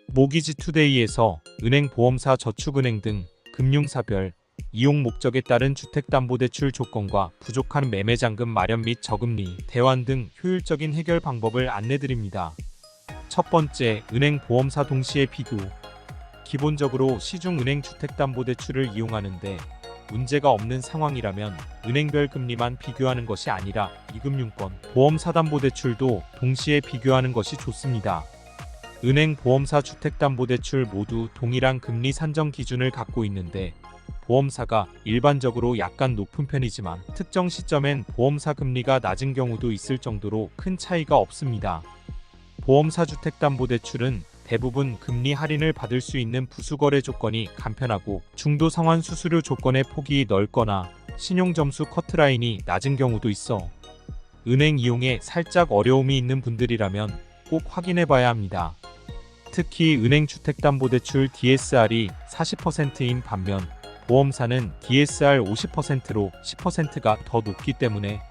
모기지투데이에서 은행, 보험사, 저축은행 등 금융사별 이용 목적에 따른 주택담보대출 조건과 부족한 매매잔금 마련 및 저금리, 대환 등 효율적인 해결 방법을 안내드립니다. 첫 번째, 은행, 보험사 동시에 비교. 기본적으로 시중은행 주택담보대출을 이용하는데 문제가 없는 상황이라면 은행별 금리만 비교하는 것이 아니라 이금융권, 보험사담보대출도 동시에 비교하는 것이 좋습니다. 은행, 보험사 주택담보대출 모두 동일한 금리 산정 기준을 갖고 있는데 보험사가 일반적으로 약간 높은 편이지만 특정 시점엔 보험사 금리가 낮은 경우도 있을 정도로 큰 차이가 없습니다. 보험사 주택담보대출은 대부분 금리 할인을 받을 수 있는 부수거래 조건이 간편하고 중도 상환 수수료 조건의 폭이 넓거나 신용점수 커트라인이 낮은 경우도 있어 은행 이용에 살짝 어려움이 있는 분들이라면 꼭 확인해봐야 합니다. 특히 은행 주택담보대출 DSR이 40%인 반면 보험사는 DSR 50%로 10%가 더 높기 때문에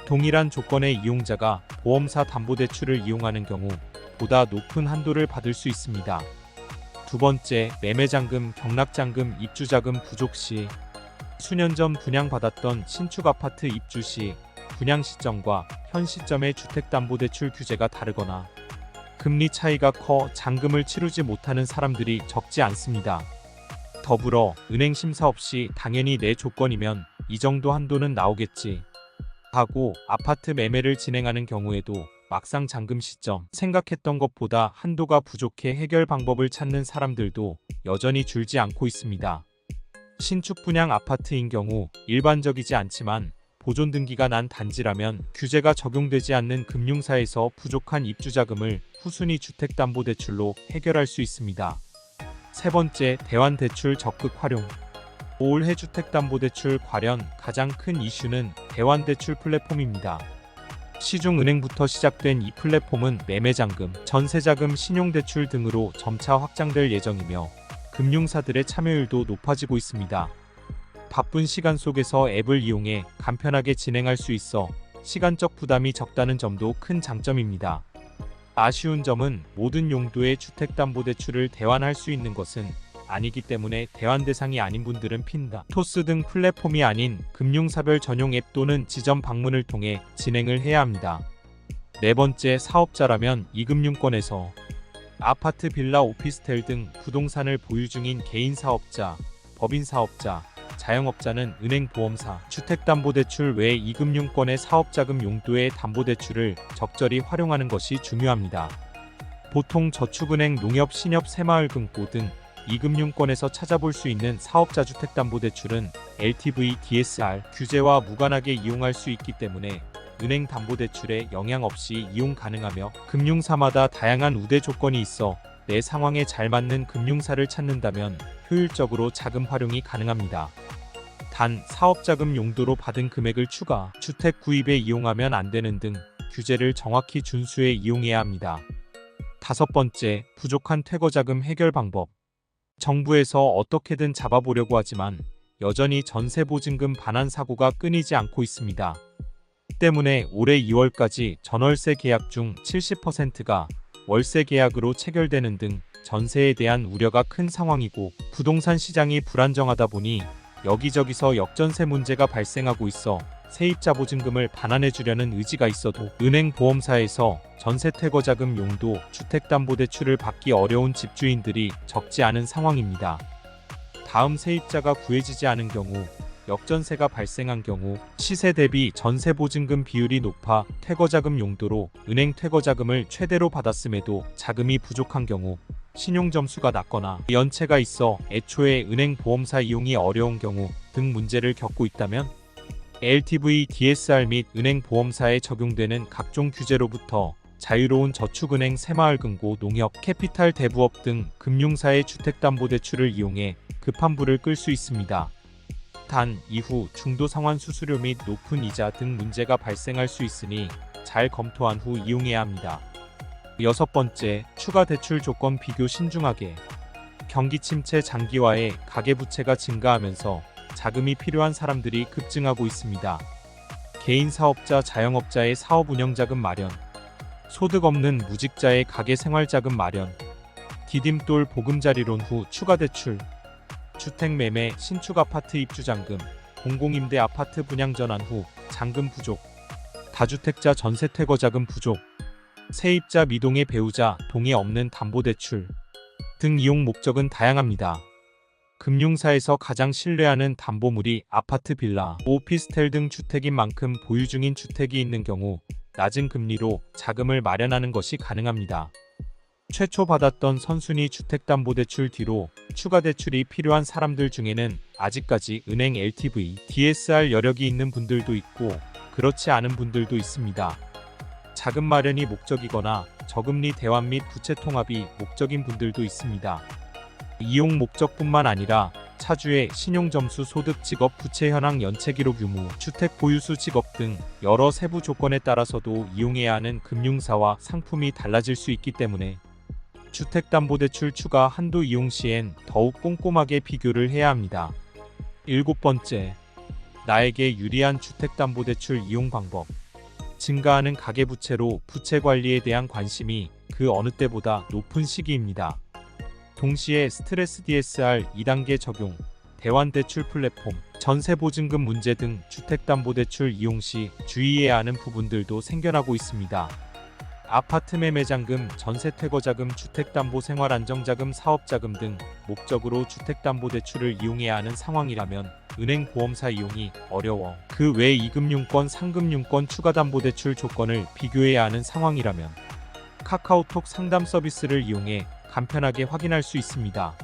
동일한 조건의 이용자가 보험사 담보대출을 이용하는 경우 보다 높은 한도를 받을 수 있습니다. 두 번째, 매매잔금, 경락잔금, 입주자금 부족 시. 수년 전 분양받았던 신축 아파트 입주 시 분양 시점과 현 시점의 주택담보대출 규제가 다르거나 금리 차이가 커 잔금을 치르지 못하는 사람들이 적지 않습니다. 더불어 은행 심사 없이 당연히 내 조건이면 이 정도 한도는 나오겠지 하고 아파트 매매를 진행하는 경우에도 막상 잔금 시점 생각했던 것보다 한도가 부족해 해결 방법을 찾는 사람들도 여전히 줄지 않고 있습니다. 신축 분양 아파트인 경우 일반적이지 않지만 보존 등기가 난 단지라면 규제가 적용되지 않는 금융사에서 부족한 입주자금을 후순위 주택담보대출로 해결할 수 있습니다. 세 번째, 대환대출 적극 활용. 올해 주택담보대출 관련 가장 큰 이슈는 대환대출 플랫폼입니다. 시중은행부터 시작된 이 플랫폼은 매매잔금, 전세자금, 신용대출 등으로 점차 확장될 예정이며 금융사들의 참여율도 높아지고 있습니다. 바쁜 시간 속에서 앱을 이용해 간편하게 진행할 수 있어 시간적 부담이 적다는 점도 큰 장점입니다. 아쉬운 점은 모든 용도의 주택담보대출을 대환할 수 있는 것은 아니기 때문에 대환 대상이 아닌 분들은 핀다, 토스 등 플랫폼이 아닌 금융사별 전용 앱 또는 지점 방문을 통해 진행을 해야 합니다. 네 번째, 사업자라면 이금융권에서. 아파트, 빌라, 오피스텔 등 부동산을 보유 중인 개인 사업자, 법인 사업자, 자영업자는 은행, 보험사, 주택담보대출 외 이금융권의 사업자금 용도의 담보대출을 적절히 활용하는 것이 중요합니다. 보통 저축은행, 농협, 신협, 새마을금고 등 이금융권에서 찾아볼 수 있는 사업자 주택담보대출은 LTV, DSR 규제와 무관하게 이용할 수 있기 때문에 은행 담보대출에 영향 없이 이용 가능하며 금융사마다 다양한 우대 조건이 있어 내 상황에 잘 맞는 금융사를 찾는다면 효율적으로 자금 활용이 가능합니다. 단, 사업자금 용도로 받은 금액을 추가, 주택 구입에 이용하면 안 되는 등 규제를 정확히 준수해 이용해야 합니다. 다섯 번째, 부족한 퇴거자금 해결 방법. 정부에서 어떻게든 잡아보려고 하지만 여전히 전세보증금 반환 사고가 끊이지 않고 있습니다. 때문에 올해 2월까지 전월세 계약 중 70%가 월세 계약으로 체결되는 등 전세에 대한 우려가 큰 상황이고 부동산 시장이 불안정하다 보니 여기저기서 역전세 문제가 발생하고 있어 세입자 보증금을 반환해주려는 의지가 있어도 은행, 보험사에서 전세 퇴거자금 용도 주택담보대출을 받기 어려운 집주인들이 적지 않은 상황입니다. 다음, 세입자가 구해지지 않은 경우. 역전세가 발생한 경우 시세 대비 전세 보증금 비율이 높아 퇴거자금 용도로 은행 퇴거자금을 최대로 받았음에도 자금이 부족한 경우, 신용점수가 낮거나 연체가 있어 애초에 은행, 보험사 이용이 어려운 경우 등 문제를 겪고 있다면 LTV, DSR 및 은행, 보험사에 적용되는 각종 규제로부터 자유로운 저축은행, 새마을금고, 농협, 캐피탈 대부업 등 금융사의 주택담보대출을 이용해 급한 불을 끌 수 있습니다. 단, 이후 중도 상환 수수료 및 높은 이자 등 문제가 발생할 수 있으니 잘 검토한 후 이용해야 합니다. 여섯 번째, 추가 대출 조건 비교 신중하게. 경기 침체 장기화에 가계부채가 증가하면서 자금이 필요한 사람들이 급증하고 있습니다. 개인 사업자, 자영업자의 사업 운영자금 마련, 소득 없는 무직자의 가계 생활자금 마련, 디딤돌 보금자리론 후 추가 대출, 주택 매매, 신축 아파트 입주 잔금, 공공임대 아파트 분양 전환 후 잔금 부족, 다주택자 전세 퇴거 자금 부족, 세입자 미동의 배우자 동의 없는 담보대출 등 이용 목적은 다양합니다. 금융사에서 가장 신뢰하는 담보물이 아파트, 빌라, 오피스텔 등 주택인 만큼 보유 중인 주택이 있는 경우 낮은 금리로 자금을 마련하는 것이 가능합니다. 최초 받았던 선순위 주택담보대출 뒤로 추가 대출이 필요한 사람들 중에는 아직까지 은행 LTV, DSR 여력이 있는 분들도 있고 그렇지 않은 분들도 있습니다. 자금 마련이 목적이거나 저금리 대환 및 부채 통합이 목적인 분들도 있습니다. 이용 목적뿐만 아니라 차주의 신용점수, 소득, 직업, 부채 현황, 연체 기록 유무, 주택 보유수, 직업 등 여러 세부 조건에 따라서도 이용해야 하는 금융사와 상품이 달라질 수 있기 때문에 주택담보대출 추가 한도 이용 시엔 더욱 꼼꼼하게 비교를 해야 합니다. 7번째, 나에게 유리한 주택담보대출 이용 방법. 증가하는 가계부채로 부채 관리에 대한 관심이 그 어느 때보다 높은 시기입니다. 동시에 스트레스 DSR 2단계 적용, 대환대출 플랫폼, 전세보증금 문제 등 주택담보대출 이용 시 주의해야 하는 부분들도 생겨나고 있습니다. 아파트 매매자금, 전세퇴거자금, 주택담보생활안정자금, 사업자금 등 목적으로 주택담보대출을 이용해야 하는 상황이라면 은행 보험사 이용이 어려워 그 외 2금융권, 3금융권 추가담보대출 조건을 비교해야 하는 상황이라면 카카오톡 상담 서비스를 이용해 간편하게 확인할 수 있습니다.